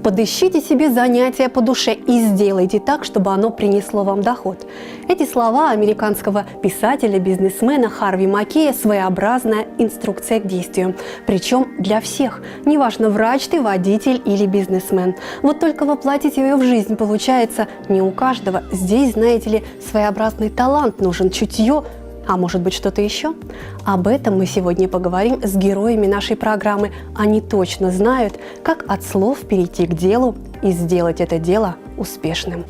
Подыщите себе занятие по душе и сделайте так, чтобы оно принесло вам доход. Эти слова американского писателя-бизнесмена Харви Маккея – своеобразная инструкция к действию. Причем для всех. Неважно, врач ты, водитель или бизнесмен. Вот только воплотить ее в жизнь получается не у каждого. Здесь, знаете ли, своеобразный талант нужен, чутье. А может быть, что-то еще? Об этом мы сегодня поговорим с героями нашей программы. Они точно знают, как от слов перейти к делу и сделать это дело успешным.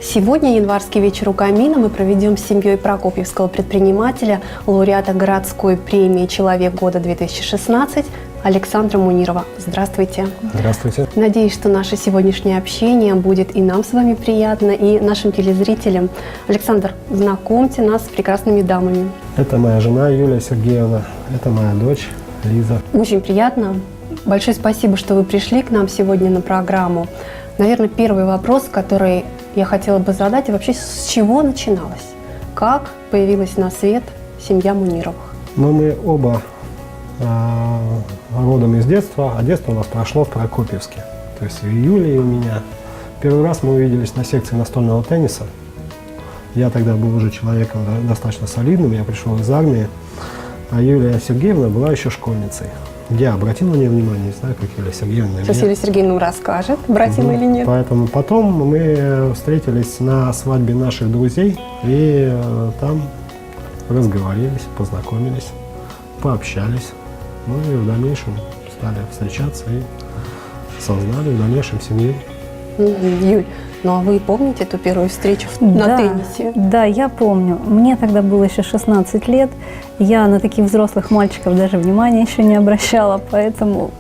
Сегодня январский вечер у камина мы проведем с семьей прокопьевского предпринимателя, лауреата городской премии «Человек года-2016» Александра Мунирова. Здравствуйте. Здравствуйте. Надеюсь, что наше сегодняшнее общение будет и нам с вами приятно, и нашим телезрителям. Александр, знакомьте нас с прекрасными дамами. Это моя жена Юлия Сергеевна, это моя дочь Лиза. Очень приятно. Большое спасибо, что вы пришли к нам сегодня на программу. Наверное, первый вопрос, который я хотела бы задать, и вообще с чего начиналось? Как появилась на свет семья Мунировых? Мы оба родом из детства, а детство у нас прошло в Прокопьевске. То есть и Юлия, и у меня. Первый раз мы увиделись на секции настольного тенниса. Я тогда был уже человеком достаточно солидным, я пришел из армии, а Юлия Сергеевна была еще школьницей. Я обратил на нее внимание, не знаю, как Юлия Сергеевна. Сейчас Юлия Сергеевна расскажет, обратила или нет. Поэтому потом мы встретились на свадьбе наших друзей и там разговорились, познакомились, пообщались. Ну и в дальнейшем стали встречаться и создали в дальнейшем семью. Юль, ну а вы помните эту первую встречу на теннисе? Да, я помню. Мне тогда было еще 16 лет. Я на таких взрослых мальчиков даже внимания еще не обращала, поэтому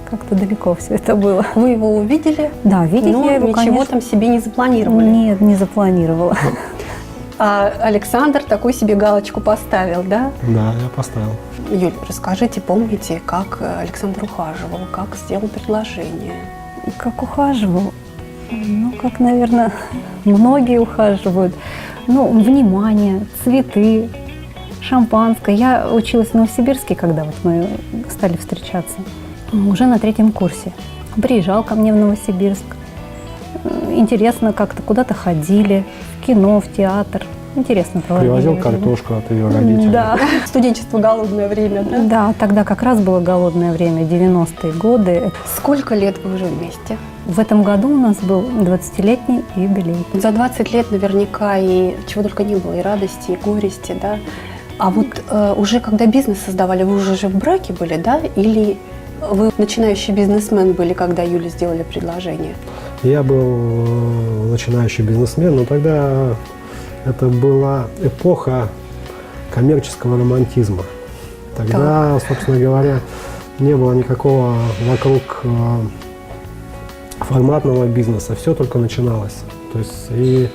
как-то далеко все это было. Вы его увидели? Да, видеть я его, ничего конечно, там себе не запланировали? Нет, не запланировала. А Александр такую себе галочку поставил, да? Да, я поставил. Юль, расскажите, помните, как Александр ухаживал, как сделал предложение? Как ухаживал? Ну, как, наверное, многие ухаживают. Ну, внимание, цветы, шампанское. Я училась в Новосибирске, когда вот мы стали встречаться. Уже на 3-м курсе. Приезжал ко мне в Новосибирск. Интересно, как-то куда-то ходили, в кино, в театр. Интересно проводили. Привозил картошку от ее родителей. Да. Студенчество, голодное время, да? Да, тогда как раз было голодное время, 90-е годы. Сколько лет вы уже вместе? В этом году у нас был 20-летний юбилей. За 20 лет наверняка и чего только не было, и радости, и горести, да? А вот уже когда бизнес создавали, вы уже в браке были, да? Или вы начинающий бизнесмен были, когда Юле сделали предложение? Я был начинающий бизнесмен, но тогда это была эпоха коммерческого романтизма. Тогда, собственно говоря, не было никакого вокруг форматного бизнеса, все только начиналось. То есть, и,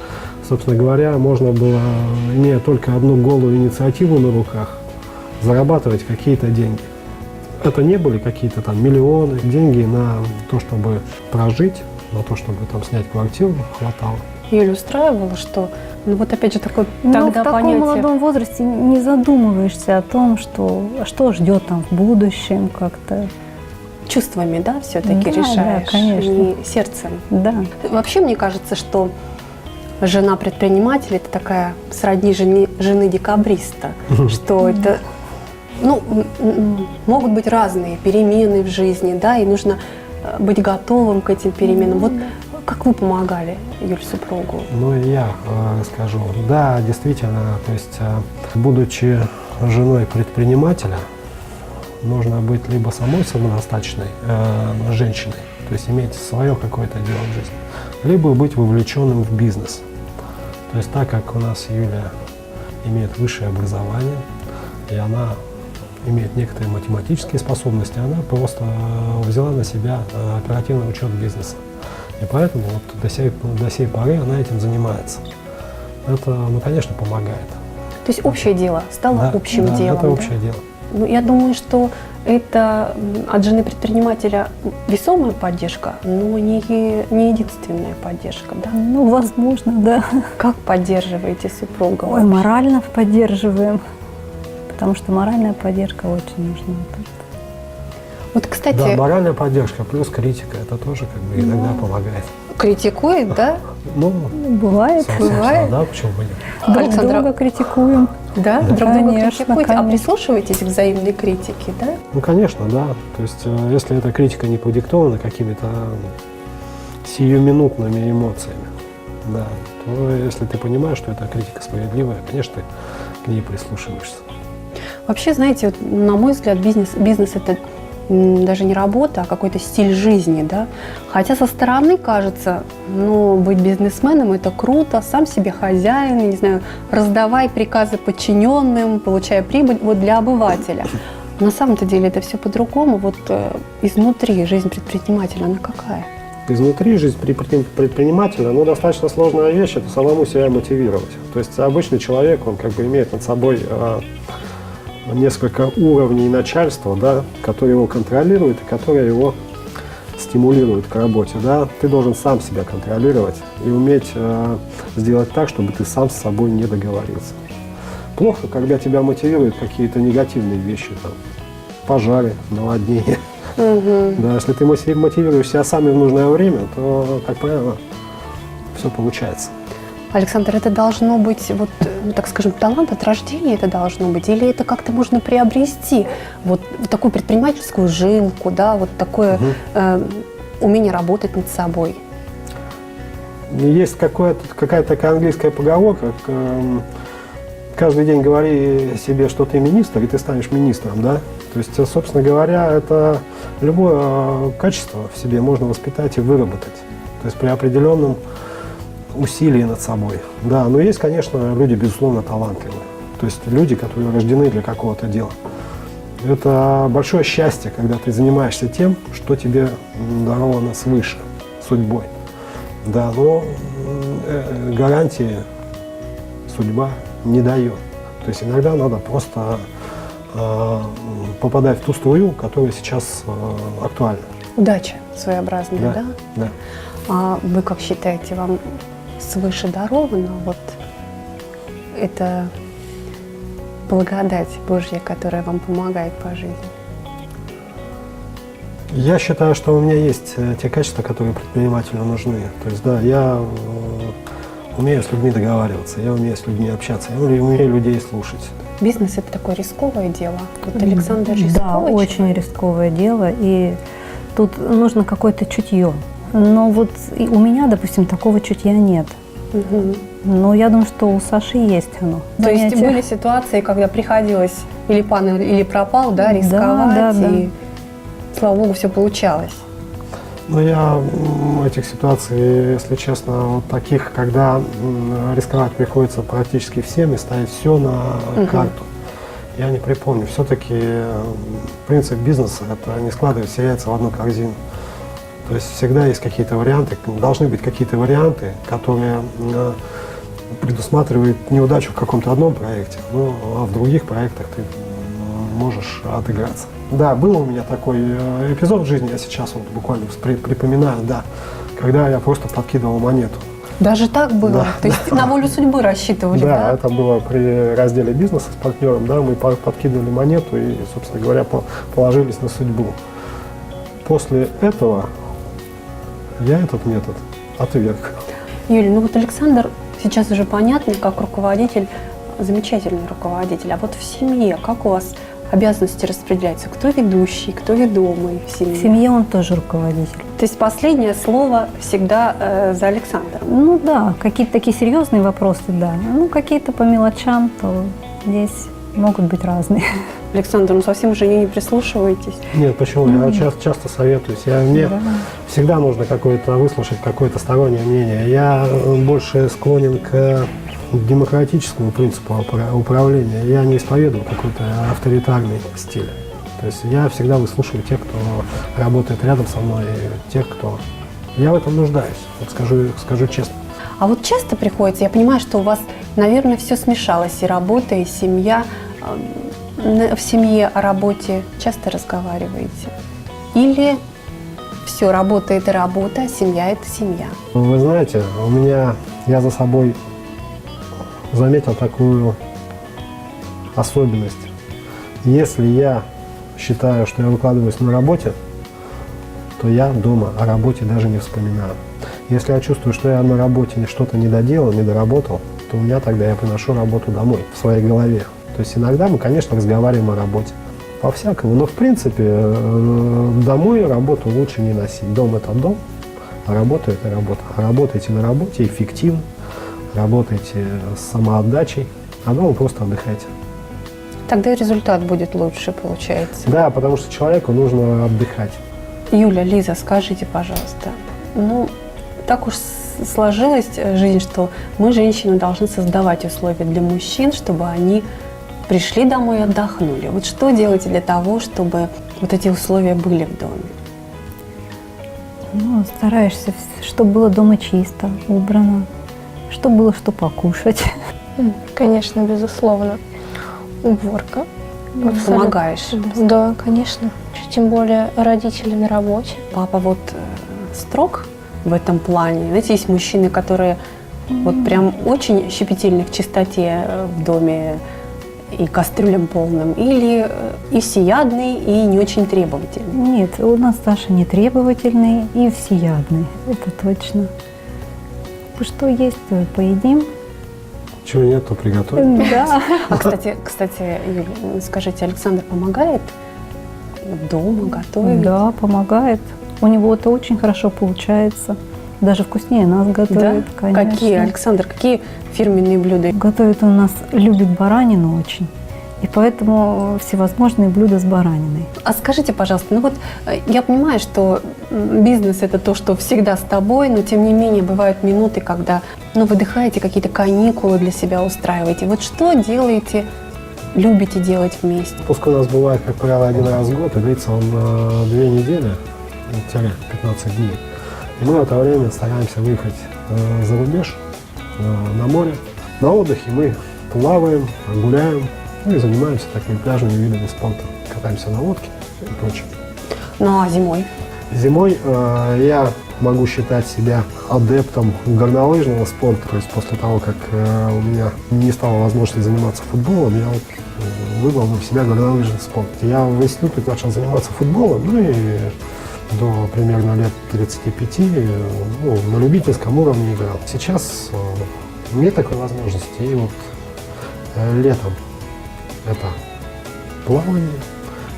собственно говоря, можно было, имея только одну голую инициативу на руках, зарабатывать какие-то деньги. Это не были какие-то там миллионы, деньги на то, чтобы прожить, на то, чтобы там снять квартиру, хватало. Юлю устраивало, что, ну вот опять же такое Но тогда в таком понятие. молодом возрасте не задумываешься о том, что ждет там в будущем как-то. Чувствами, да, все-таки Да, решаешь, да, конечно. не сердцем. Да. Вообще, мне кажется, что жена предпринимателя – это такая сродни жены декабриста, что это, ну, могут быть разные перемены в жизни, да, и нужно быть готовым к этим переменам. Вот как вы помогали, Юль, супругу? Ну, и я скажу. Да, действительно, то есть, будучи женой предпринимателя, нужно быть либо самой самодостаточной женщиной, то есть иметь свое какое-то дело в жизни, либо быть вовлеченным в бизнес. То есть так как у нас Юлия имеет высшее образование, и она имеет некоторые математические способности, она просто взяла на себя оперативный учет бизнеса. И поэтому вот до сей поры она этим занимается. Это, ну, конечно, помогает. То есть общее дело стало общим делом. Это общее дело. Ну, я думаю, что это от жены предпринимателя весомая поддержка, но не единственная поддержка, да? Ну, возможно, да. Как поддерживаете супруга? Ой, вообще? морально поддерживаем, потому что моральная поддержка очень нужна. Вот, кстати, Да, моральная поддержка плюс критика, это тоже как бы иногда помогает. критикует, да? Ну, Бывает. собственно, бывает. да, почему бы нет. Друг Александра- друга критикуем. Да? Друг друга Конечно, критикуете, а конечно. прислушиваетесь к взаимной критике, да? Ну, конечно, да. То есть, если эта критика не продиктована какими-то сиюминутными эмоциями, да, то если ты понимаешь, что эта критика справедливая, конечно, ты к ней прислушиваешься. Вообще, знаете, вот, на мой взгляд, бизнес это даже не работа, а какой-то стиль жизни, да. Хотя со стороны кажется, ну, быть бизнесменом это круто, сам себе хозяин, я не знаю, раздавай приказы подчиненным, получая прибыль вот для обывателя. На самом-то деле это все по-другому. Вот изнутри жизнь предпринимателя, она какая? Изнутри жизнь предпринимателя, ну, достаточно сложная вещь, это самому себя мотивировать. То есть обычный человек, он как бы имеет над собой несколько уровней начальства, да, которые его контролируют и которые его стимулируют к работе. Да. Ты должен сам себя контролировать и уметь сделать так, чтобы ты сам с собой не договорился. Плохо, когда тебя мотивируют какие-то негативные вещи, там, пожары, наводнения. Да, если ты мотивируешь себя сам и в нужное время, то, как правило, все получается. Александр, это должно быть, вот, ну, так скажем, талант от рождения это должно быть? Или это как-то можно приобрести? Вот такую предпринимательскую жилку, да, вот такое умение работать над собой? Есть какая-то такая английская поговорка, каждый день говори себе, что ты министр, и ты станешь министром, да? То есть, собственно говоря, это любое качество в себе можно воспитать и выработать. То есть при определенном усилии над собой. Да, но есть, конечно, люди, безусловно, талантливые. То есть люди, которые рождены для какого-то дела. Это большое счастье, когда ты занимаешься тем, что тебе даровано свыше, судьбой. Да, но гарантии судьба не дает. То есть иногда надо просто попадать в ту струю, которая сейчас актуальна. Удача своеобразная, да? Да. А вы как считаете, вам свыше даровано вот это благодать Божья, которая вам помогает по жизни? Я считаю, что у меня есть те качества, которые предпринимателю нужны. То есть, да, я умею с людьми договариваться, я умею с людьми общаться, я умею людей слушать. Бизнес – это такое рисковое дело. Вот Александр Да, рисковый очень человек. рисковое дело, и тут нужно какое-то чутье. Но вот и у меня, допустим, такого чутья нет. Мгм. Но я думаю, что у Саши есть оно. То есть Понятие. были ситуации, когда приходилось или пан, или пропал, да, рисковать, да. и, слава богу, все получалось. Но я этих ситуаций, если честно, вот таких, когда рисковать приходится практически всем и ставить все на карту, я не припомню. Все-таки принцип бизнеса – это не складывать все яйца в одну корзину. То есть всегда есть какие-то варианты, должны быть какие-то варианты, которые предусматривают неудачу в каком-то одном проекте, ну, а в других проектах ты можешь отыграться. Да, был у меня такой эпизод в жизни, я сейчас вот буквально припоминаю, да, когда я просто подкидывал монету. Даже так было? Да, То есть на волю судьбы рассчитывали, Да, да? это было при разделе бизнеса с партнером, да, мы подкидывали монету и, собственно говоря, положились на судьбу. После этого я этот метод отверг. Юлия, ну вот Александр сейчас уже понятно, как руководитель, замечательный руководитель. А вот в семье как у вас обязанности распределяются? Кто ведущий, кто ведомый в семье? В семье он тоже руководитель. То есть последнее слово всегда за Александром. Ну да, какие-то такие серьезные вопросы, да. Ну, какие-то по мелочам, то здесь могут быть разные. Александр, ну совсем к жене не прислушиваетесь? Нет, почему? Я часто советуюсь. Мне всегда нужно выслушать какое-то стороннее мнение. Я больше склонен к демократическому принципу управления. Я не исповедую какой-то авторитарный стиль. То есть я всегда выслушиваю тех, кто работает рядом со мной, и тех, кто... Я в этом нуждаюсь, вот скажу честно. А вот часто приходится, я понимаю, что у вас, наверное, все смешалось, и работа, и семья. в семье о работе часто разговариваете? Или все, работа – это работа, а семья – это семья? Вы знаете, я за собой заметил такую особенность. Если я считаю, что я выкладываюсь на работе, то я дома о работе даже не вспоминаю. Если я чувствую, что я на работе что-то не доделал, не доработал, то у меня тогда я приношу работу домой, в своей голове. То есть иногда мы, конечно, разговариваем о работе. По-всякому. Но, в принципе, домой работу лучше не носить. Дом – это дом, а работа – это работа. Работайте на работе эффективно, работайте с самоотдачей, а дома просто отдыхайте. Тогда и результат будет лучше, получается. Да, потому что человеку нужно отдыхать. Юля, Лиза, скажите, пожалуйста, так уж сложилась жизнь, что мы, женщины, должны создавать условия для мужчин, чтобы они пришли домой и отдохнули. Вот что делаете для того, чтобы вот эти условия были в доме? Стараешься, чтобы было дома чисто, убрано, чтобы было что покушать. Конечно, безусловно. Уборка. Помогаешь? Да, конечно. Тем более родители на работе. Папа вот строг в этом плане. Знаете, есть мужчины, которые вот прям очень щепетильны в чистоте в доме и кастрюлям полным, или и всеядный, и не очень требовательный? Нет, у нас Саша не требовательный и всеядный, это точно. Что есть, то и поедим. Чего нет, то приготовим. Да. А, кстати, Юль, скажите, Александр помогает дома готовить? Да, помогает. У него это очень хорошо получается. Даже вкуснее нас готовит, Да? конечно. Какие, Александр, какие фирменные блюда? Готовит он у нас, любит баранину очень. И поэтому всевозможные блюда с бараниной. А скажите, пожалуйста, я понимаю, что бизнес – это то, что всегда с тобой, но тем не менее бывают минуты, когда выдыхаете, какие-то каникулы для себя устраиваете. Вот что делаете, любите делать вместе? Отпуск у нас бывает, как правило, один раз в год, и длится он 2 недели, 15 дней. И мы в это время стараемся выехать за рубеж, на море. На отдыхе мы плаваем, гуляем, и занимаемся такими пляжными видами спорта. Катаемся на лодке и прочее. Ну а зимой? Зимой я могу считать себя адептом горнолыжного спорта. То есть после того, как у меня не стало возможности заниматься футболом, я выбрал для себя горнолыжный спорт. Я в институте начал заниматься футболом, и до примерно лет 35 на любительском уровне играл. Сейчас нет такой возможности. И вот летом это плавание,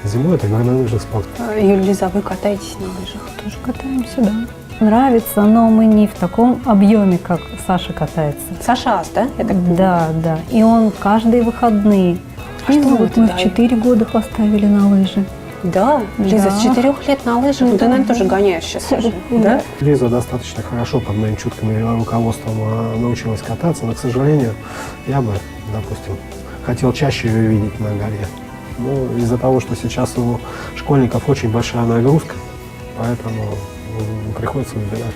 зимой это горнолыжный спорт. Юлия, Лиза, вы катаетесь на лыжах? Тоже катаемся, да. Нравится, но мы не в таком объеме, как Саша катается. Саша Ас, да? Я так понимаю? Да, да. И он каждые выходные. А И что вы вот мы туда? в 4 года поставили на лыжи. Да? Лиза, Да. с 4 лет на лыжах? Ну, ты, Да. наверное, тоже гоняешь сейчас уже, да? Лиза достаточно хорошо под моим чутким руководством научилась кататься, но, к сожалению, я бы, допустим, хотел чаще ее видеть на горе. Но из-за того, что сейчас у школьников очень большая нагрузка, поэтому приходится выбирать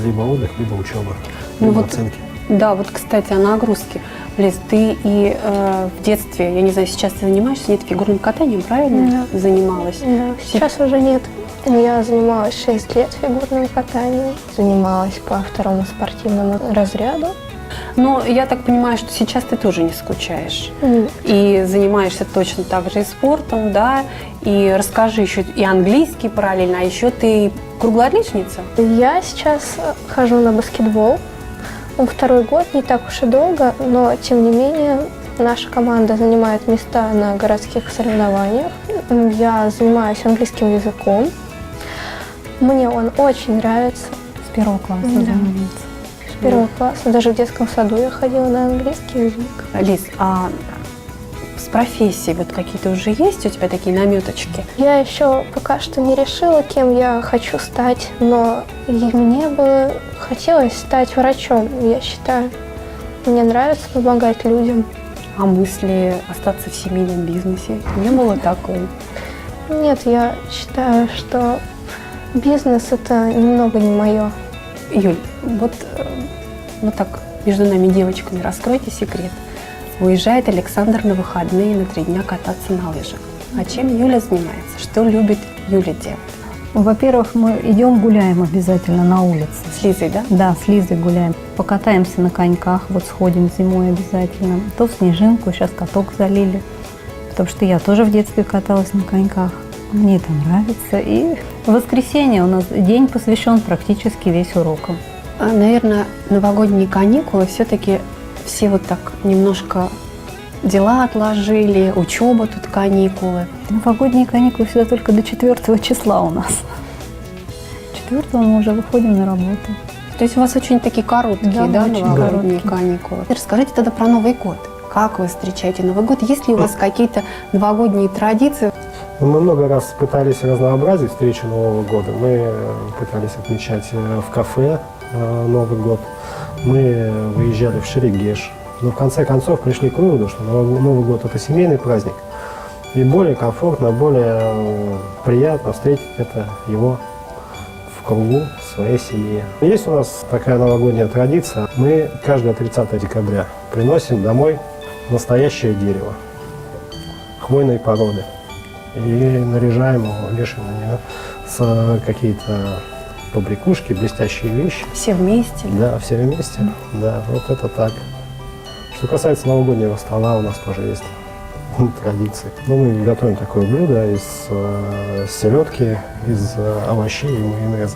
либо отдых, либо учеба, либо оценки. Да, вот, кстати, о нагрузке. Лиз, ты и в детстве, я не знаю, сейчас ты занимаешься, нет, фигурным катанием, правильно? Да. Занималась? Да, сейчас уже нет. Я занималась 6 лет фигурным катанием. Занималась по 2-му спортивному разряду. Но я так понимаю, что сейчас ты тоже не скучаешь. И занимаешься точно так же и спортом, да? И расскажи еще и английский параллельно, а еще ты круглоотличница? Я сейчас хожу на баскетбол. 2-й год, не так уж и долго, но тем не менее наша команда занимает места на городских соревнованиях. Я занимаюсь английским языком. Мне он очень нравится. С 1 класса Да. занимается. С 1 класса, даже в детском саду я ходила на английский язык. Лиз, а с профессией вот какие-то уже есть у тебя такие наметочки? Я еще пока что не решила, кем я хочу стать, но и мне бы хотелось стать врачом, я считаю. Мне нравится помогать людям. А мысли остаться в семейном бизнесе? Не было такой? Нет, я считаю, что бизнес – это немного не мое. Юль, вот так между нами девочками раскройте секрет. Уезжает Александр на выходные на 3 дня кататься на лыжах. А чем Юля занимается? Что любит Юля делать? Во-первых, мы идем гуляем обязательно на улице. С Лизой, да? Да, с Лизой гуляем. Покатаемся на коньках, вот сходим зимой обязательно. То в снежинку, сейчас каток залили. Потому что я тоже в детстве каталась на коньках. Мне это нравится. И в воскресенье у нас день посвящен практически весь урокам. Наверное, новогодние каникулы все-таки все вот так немножко дела отложили, учеба тут каникулы. Новогодние каникулы всегда только до 4 числа у нас. 4 мы уже выходим на работу. То есть у вас очень такие короткие, Да, да, очень новогодние короткие. каникулы. Расскажите тогда про Новый год. Как вы встречаете Новый год? Есть ли у вас какие-то новогодние традиции? Мы много раз пытались разнообразить встречу Нового года. Мы пытались отмечать в кафе Новый год. Мы выезжали в Шерегеш. Но в конце концов пришли к выводу, что Новый год – это семейный праздник. И более комфортно, более приятно встретить его в кругу своей семьи. Есть у нас такая новогодняя традиция. Мы каждое 30 декабря приносим домой настоящее дерево хвойной породы. И наряжаем его, вешаем на него с какие-то побрякушки, блестящие вещи. Все вместе? Да, все вместе. Да, вот это так. Что касается новогоднего стола, у нас тоже есть традиции. Мы готовим такое блюдо из селедки, из овощей и майонеза.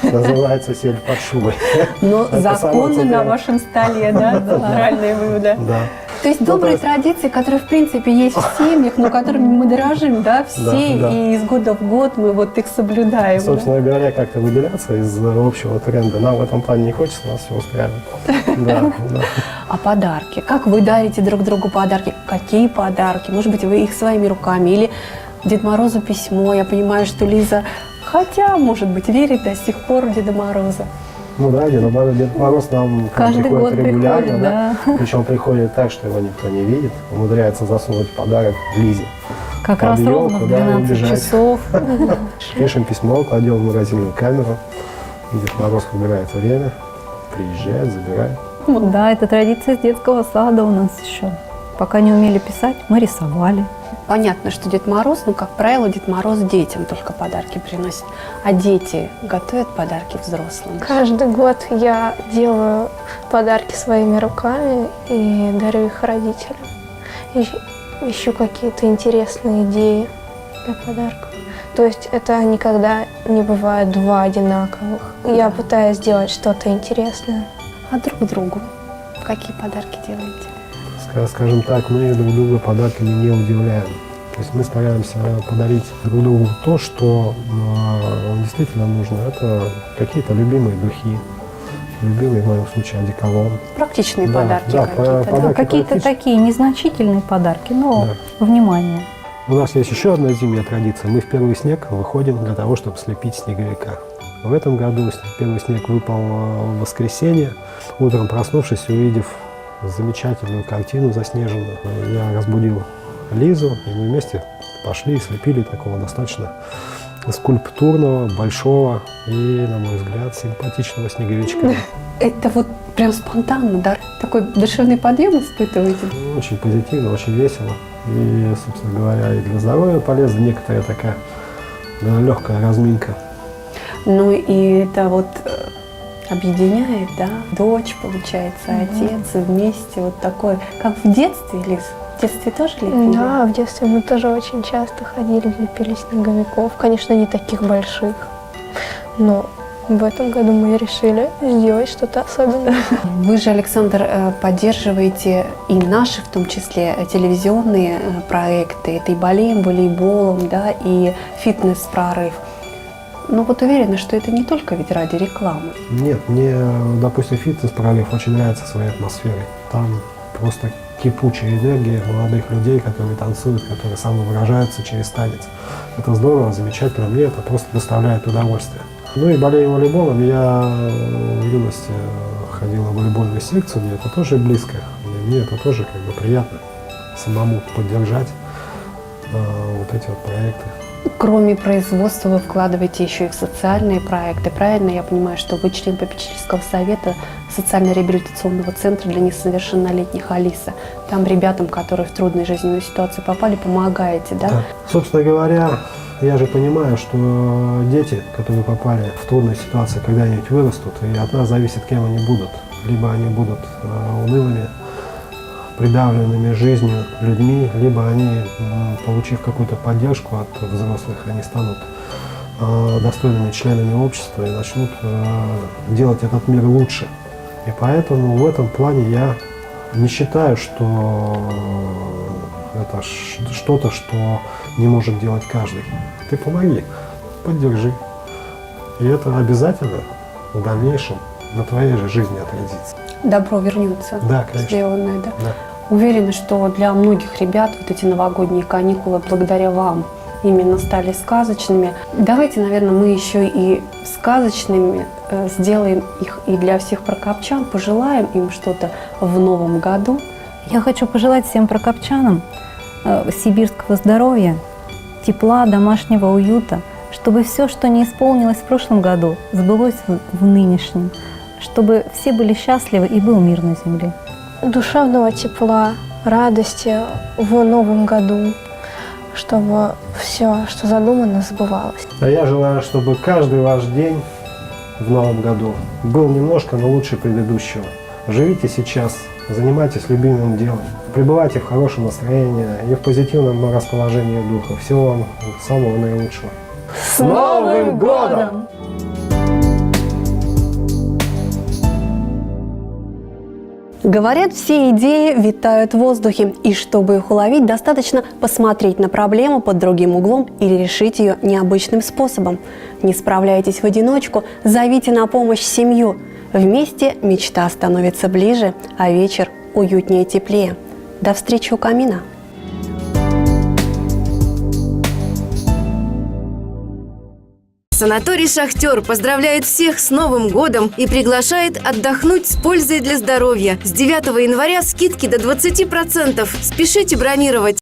Называется сель под шубой. Но Это самое законно на центральное. вашем столе, да, натуральное блюдо. Да. То есть добрые традиции, которые, в принципе, есть в семьях, но которыми мы дорожим, да, все, Да. и из года в год мы вот их соблюдаем. да. Собственно говоря, как-то выделяться из общего тренда. Нам в этом плане не хочется, нас все устраивает. Да, да. А подарки? Как вы дарите друг другу подарки? Какие подарки? Может быть, вы их своими руками? Или Дед Морозу письмо? Я понимаю, что Лиза, хотя, может быть, верит до сих пор в Деда Мороза. Ну да, Дед Мороз нам Каждый год регулярно, приходит, да. да. Причем приходит так, что его никто не видит, умудряется засунуть подарок Лизе. Как раз Под ровно елку, в да, 12 убежать. часов. Пишем письмо, кладем в морозильную камеру. Дед Мороз выбирает время, приезжает, забирает. Да, это традиция с детского сада у нас еще. Пока не умели писать, мы рисовали. Понятно, что Дед Мороз, ну, как правило, Дед Мороз детям только подарки приносит. А дети готовят подарки взрослым? Каждый год я делаю подарки своими руками и дарю их родителям. Ищу какие-то интересные идеи для подарков. То есть это никогда не бывает 2 одинаковых. Я пытаюсь сделать что-то интересное. А друг другу какие подарки делаете? Скажем так, мы друг друга подарками не удивляем. То есть мы стараемся подарить друг другу то, что действительно нужно. Это какие-то любимые духи, любимый в моем случае одеколон. Практичные Да, подарки да, какие-то, да? подарки Какие-то практически. такие незначительные подарки, но внимание. У нас есть еще одна зимняя традиция. Мы в первый снег выходим для того, чтобы слепить снеговика. В этом году первый снег выпал в воскресенье. Утром проснувшись, увидев замечательную картину заснеженную, я разбудил Лизу, и мы вместе пошли и слепили такого достаточно скульптурного, большого и, на мой взгляд, симпатичного снеговичка. Это вот прям спонтанно, да? Такой душевный подъем испытываете? Очень позитивно, очень весело. И, собственно говоря, и для здоровья полезна некоторая такая легкая разминка. Ну и это вот объединяет, да? Дочь, получается, отец, и вместе вот такое. Как в детстве, Лиз? В детстве тоже лепили? Да, в детстве мы тоже очень часто ходили, лепили снеговиков. Конечно, не таких больших, но в этом году мы решили сделать что-то особенное. Вы же, Александр, поддерживаете и наши, в том числе, телевизионные проекты. Это и болеем волейболом, да, и фитнес-прорыв. Но вот уверена, что это не только ведь ради рекламы. Нет, мне, допустим, фитнес-прорыв очень нравится своей атмосферой. Там просто кипучая энергия молодых людей, которые танцуют, которые самовыражаются через танец. Это здорово, замечательно, мне это просто доставляет удовольствие. Ну и болея волейболом, я в юности ходил на волейбольную секцию, мне это тоже близко, и мне это тоже как бы приятно самому поддержать вот эти вот проекты. Кроме производства вы вкладываете еще и в социальные проекты. Правильно я понимаю, что вы член попечительского совета социально-реабилитационного центра для несовершеннолетних «Алиса». Там ребятам, которые в трудную жизненную ситуацию попали, помогаете, да? Да. Собственно говоря, я же понимаю, что дети, которые попали в трудную ситуацию, когда-нибудь вырастут, и от нас зависит, кем они будут. Либо они будут унылыми, придавленными жизнью людьми, либо они, получив какую-то поддержку от взрослых, они станут достойными членами общества и начнут делать этот мир лучше. И поэтому в этом плане я не считаю, что это что-то, что не может делать каждый. Ты помоги, поддержи. И это обязательно в дальнейшем на твоей же жизни отразится. Добро вернется, Да, конечно. сделанное, да? Да. Уверена, что для многих ребят вот эти новогодние каникулы благодаря вам именно стали сказочными. Давайте, наверное, мы еще и сказочными сделаем их и для всех прокопчан, пожелаем им что-то в новом году. Я хочу пожелать всем прокопчанам сибирского здоровья, тепла, домашнего уюта, чтобы все, что не исполнилось в прошлом году, сбылось в нынешнем, чтобы все были счастливы и был мир на земле. Душевного тепла, радости в новом году, чтобы все, что задумано, сбывалось. А я желаю, чтобы каждый ваш день в новом году был немножко, но лучше предыдущего. Живите сейчас, занимайтесь любимым делом, пребывайте в хорошем настроении и в позитивном расположении духа. Всего вам самого наилучшего. С Новым годом! Говорят, все идеи витают в воздухе, и чтобы их уловить, достаточно посмотреть на проблему под другим углом или решить ее необычным способом. Не справляетесь в одиночку, зовите на помощь семью. Вместе мечта становится ближе, а вечер уютнее и теплее. До встречи у камина! Санаторий «Шахтер» поздравляет всех с Новым годом и приглашает отдохнуть с пользой для здоровья. С 9 января скидки до 20%. Спешите бронировать.